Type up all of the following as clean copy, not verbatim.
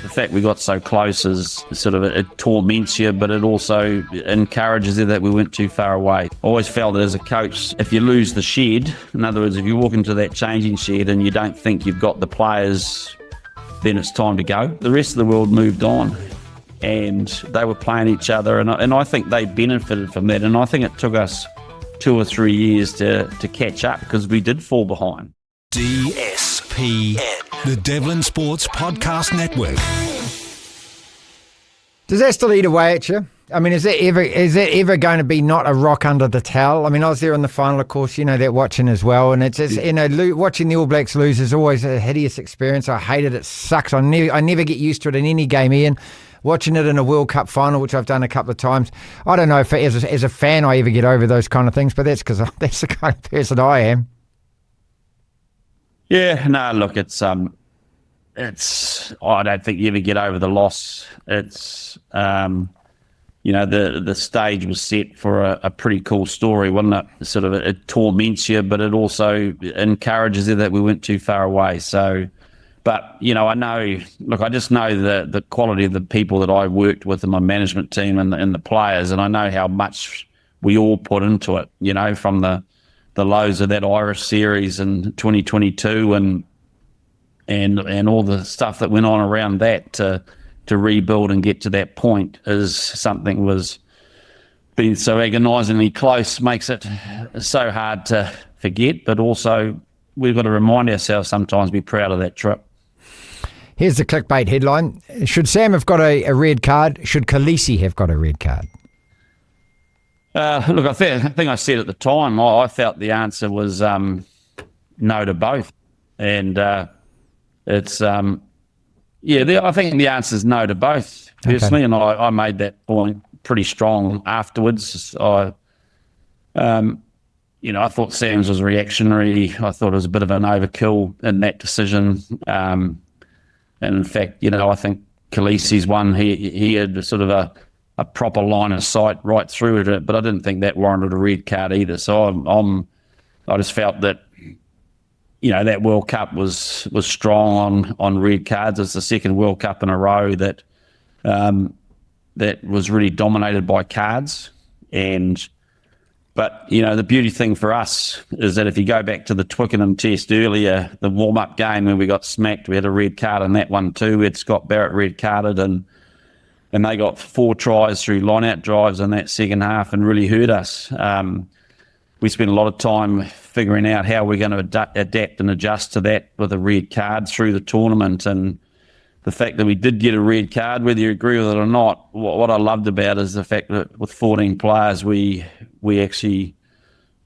the fact we got so close is sort of, it torments you, but it also encourages you that we went too far away. I always felt that as a coach, if you lose the shed, in other words, if you walk into that changing shed and you don't think you've got the players, then it's time to go. The rest of the world moved on and they were playing each other, and I think they benefited from that, and I think it took us 2 or 3 years to catch up because we did fall behind. DSPN, the Devlin Sports Podcast Network. Does that still eat away at you? I mean, is that ever going to be not a rock under the towel? I mean, I was there in the final, of course, that watching as well, and it's just, watching the All Blacks lose is always a hideous experience. I hate it. It sucks. I never get used to it in any game, Ian. Watching it in a World Cup final, which I've done a couple of times, I don't know if as a fan I ever get over those kind of things, but that's because that's the kind of person I am. Yeah, no, look, it's I don't think you ever get over the loss. It's the stage was set for a pretty cool story, wasn't it? Sort of, it torments you, but it also encourages you that we went too far away. So, but I just know the quality of the people that I worked with in my management team and the players, and I know how much we all put into it. From the lows of that Irish series in 2022 and all the stuff that went on around that to rebuild and get to that point is something was being so agonisingly close makes it so hard to forget, but also we've got to remind ourselves sometimes be proud of that trip. Here's the clickbait headline. Should Sam have got a red card? Should Kolisi have got a red card? Look, I think I said at the time, I felt the answer was no to both. And I think the answer is no to both, personally. Okay. And I made that point pretty strong afterwards. I thought Sam's was reactionary. I thought it was a bit of an overkill in that decision. And in fact, I think Kolisi's one, he had sort of a proper line of sight right through it, but I didn't think that warranted a red card either. So I just felt that, that World Cup was strong on red cards. It's the second World Cup in a row that was really dominated by cards. But the beauty thing for us is that if you go back to the Twickenham test earlier, the warm-up game when we got smacked, we had a red card in that one too. We had Scott Barrett red carded, and they got 4 tries through line-out drives in that second half and really hurt us. We spent a lot of time figuring out how we're going to adapt and adjust to that with a red card through the tournament. And the fact that we did get a red card, whether you agree with it or not, what I loved about it is the fact that with 14 players, we actually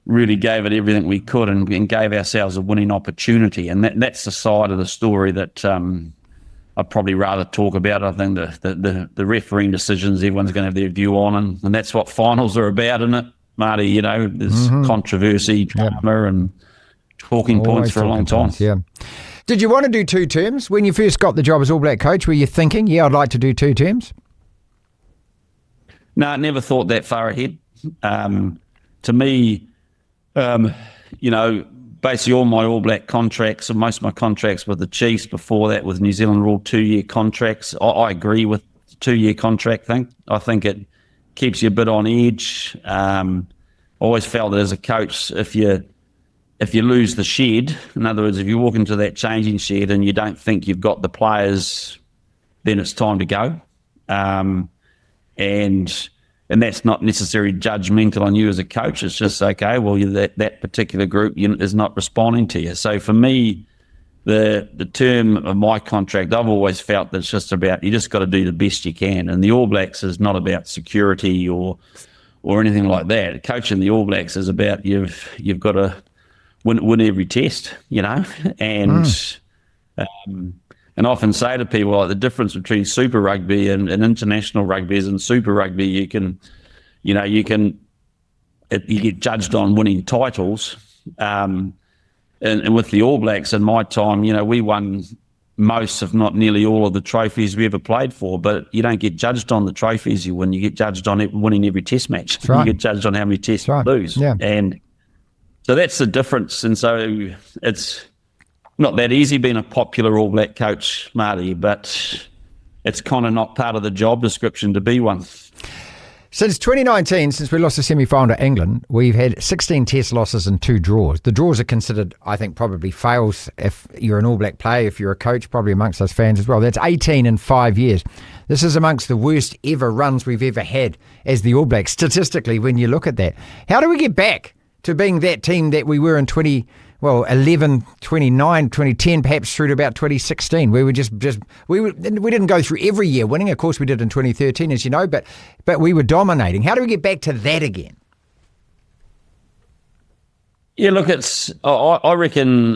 really gave it everything we could and gave ourselves a winning opportunity. And that's the side of the story that I'd probably rather talk about. I think the refereeing decisions, everyone's going to have their view on, and that's what finals are about, isn't it, Marty? There's controversy, drama, and talking points for a long time. Yeah. Did you want to do 2 terms? When you first got the job as All Black coach, were you thinking, I'd like to do 2 terms? No, I never thought that far ahead. To me, basically all my All Black contracts, and most of my contracts with the Chiefs before that with New Zealand were all 2-year contracts. I agree with the 2-year contract thing. I think it keeps you a bit on edge. I always felt that as a coach, if you lose the shed, in other words, if you walk into that changing shed and you don't think you've got the players, then it's time to go. And that's not necessarily judgmental on you as a coach. It's just, okay, well, that particular group is not responding to you. So for me, the term of my contract, I've always felt that it's just about, you just got to do the best you can. And the All Blacks is not about security or anything like that. Coaching the All Blacks is about you've got to win every test, and I often say to people, like, the difference between Super Rugby and international rugby is in Super Rugby you get judged on winning titles, and with the All Blacks in my time, we won most, if not nearly all, of the trophies we ever played for, but you don't get judged on the trophies you win. You get judged on winning every test match. That's right. You get judged on how many tests you lose. Yeah. And so that's the difference. And so it's not that easy being a popular All Black coach, Marty, but it's kind of not part of the job description to be one. Since 2019, since we lost the semi-final to England, we've had 16 test losses and 2 draws. The draws are considered, I think, probably fails if you're an All Black player, if you're a coach, probably amongst us fans as well. That's 18 in 5 years. This is amongst the worst ever runs we've ever had as the All Blacks, statistically, when you look at that. How do we get back to being that team that we were in 11, 29, 2010, perhaps through to about 2016. We didn't go through every year winning. Of course, we did in 2013, as you know, but we were dominating. How do we get back to that again? Yeah, look, I reckon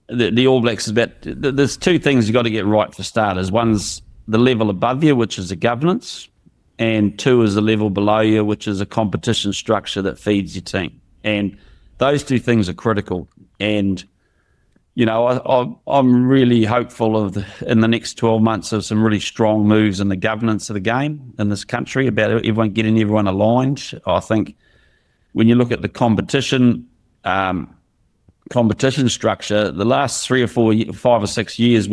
the All Blacks is about. There's 2 things you've got to get right for starters. One's the level above you, which is the governance, and 2 is the level below you, which is a competition structure that feeds your team. And those 2 things are critical, and I'm really hopeful in the next 12 months of some really strong moves in the governance of the game in this country about getting everyone aligned. I think when you look at the competition structure, the last 3 or 4, 5 or 6 years,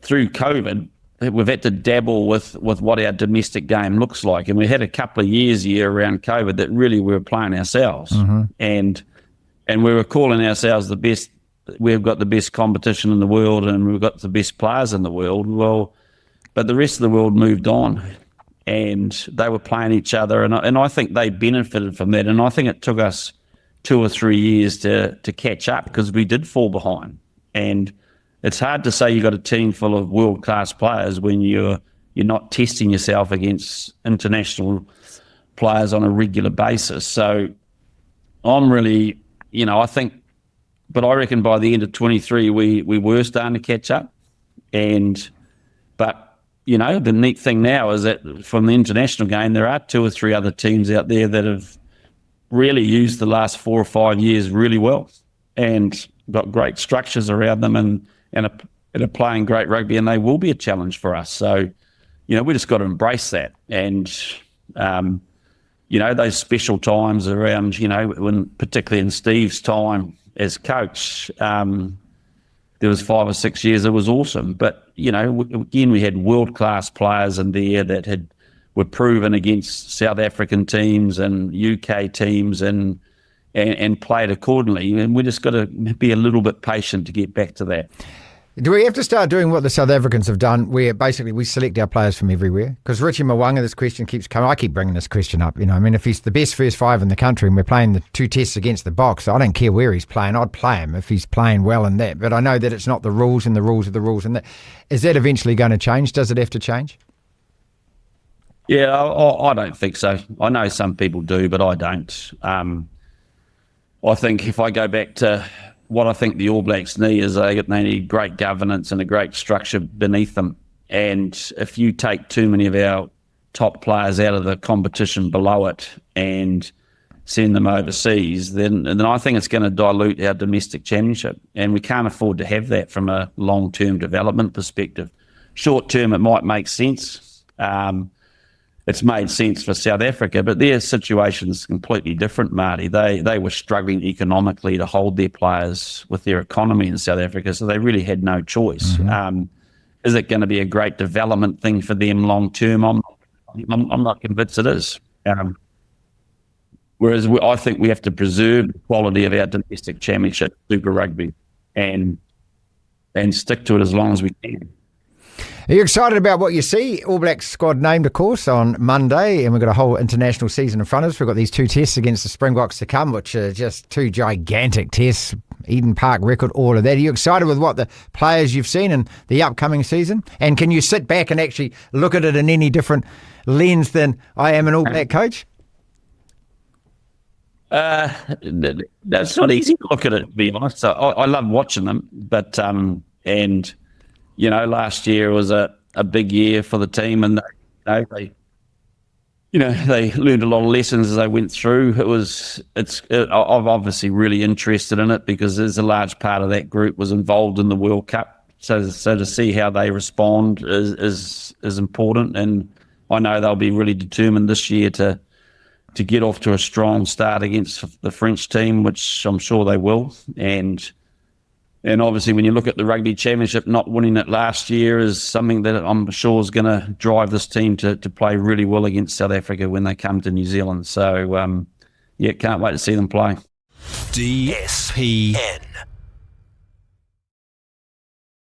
through COVID, we've had to dabble with what our domestic game looks like. And we had a couple of years here around COVID that really we were playing ourselves. Mm-hmm. And we were calling ourselves the best. We've got the best competition in the world and we've got the best players in the world. Well, but the rest of the world moved on and they were playing each other. And I think they benefited from that. And I think it took us 2 or 3 years to catch up because we did fall behind. And it's hard to say you've got a team full of world-class players when you're not testing yourself against international players on a regular basis. So I'm really, I think, but I reckon by the end of 23 we were starting to catch up. But the neat thing now is that from the international game, there are 2 or 3 other teams out there that have really used the last 4 or 5 years really well and got great structures around them and are playing great rugby, and they will be a challenge for us. So, we just got to embrace that. And, those special times around, when particularly in Steve's time as coach, there was 5 or 6 years it was awesome. But, again, we had world-class players in there that were proven against South African teams and UK teams and played accordingly. And we just got to be a little bit patient to get back to that. Do we have to start doing what the South Africans have done, where basically we select our players from everywhere? Because Richie Mwanga, this question keeps coming. I keep bringing this question up. If he's the best first 5 in the country and we're playing the 2 tests against the Boks, I don't care where he's playing. I'd play him if he's playing well in that. But I know that it's not the rules, and the rules are the rules. And that is that eventually going to change? Does it have to change? Yeah, I don't think so. I know some people do, but I don't. I think if I go back to what I think the All Blacks need is they need great governance and a great structure beneath them. And if you take too many of our top players out of the competition below it and send them overseas, then I think it's going to dilute our domestic championship. And we can't afford to have that from a long-term development perspective. Short-term, it might make sense. It's made sense for South Africa, but their situation is completely different, Marty. They were struggling economically to hold their players with their economy in South Africa, so they really had no choice. Mm-hmm. Is it going to be a great development thing for them long term? I'm not convinced it is. Whereas I think we have to preserve the quality of our domestic championship, Super Rugby, and stick to it as long as we can. Are you excited about what you see? All Blacks squad named, of course, on Monday, and we've got a whole international season in front of us. We've got these 2 tests against the Springboks to come, which are just 2 gigantic tests, Eden Park record, all of that. Are you excited with what the players you've seen in the upcoming season? And can you sit back and actually look at it in any different lens than I am an All Black coach? That's not easy to look at it, to be honest. So I love watching them, but last year was a big year for the team, and they learned a lot of lessons as they went through. I'm obviously really interested in it because there's a large part of that group was involved in the World Cup. So to see how they respond is important, and I know they'll be really determined this year to get off to a strong start against the French team, which I'm sure they will. And And obviously, when you look at the Rugby Championship, not winning it last year is something that I'm sure is going to drive this team to play really well against South Africa when they come to New Zealand. So, can't wait to see them play. DSPN.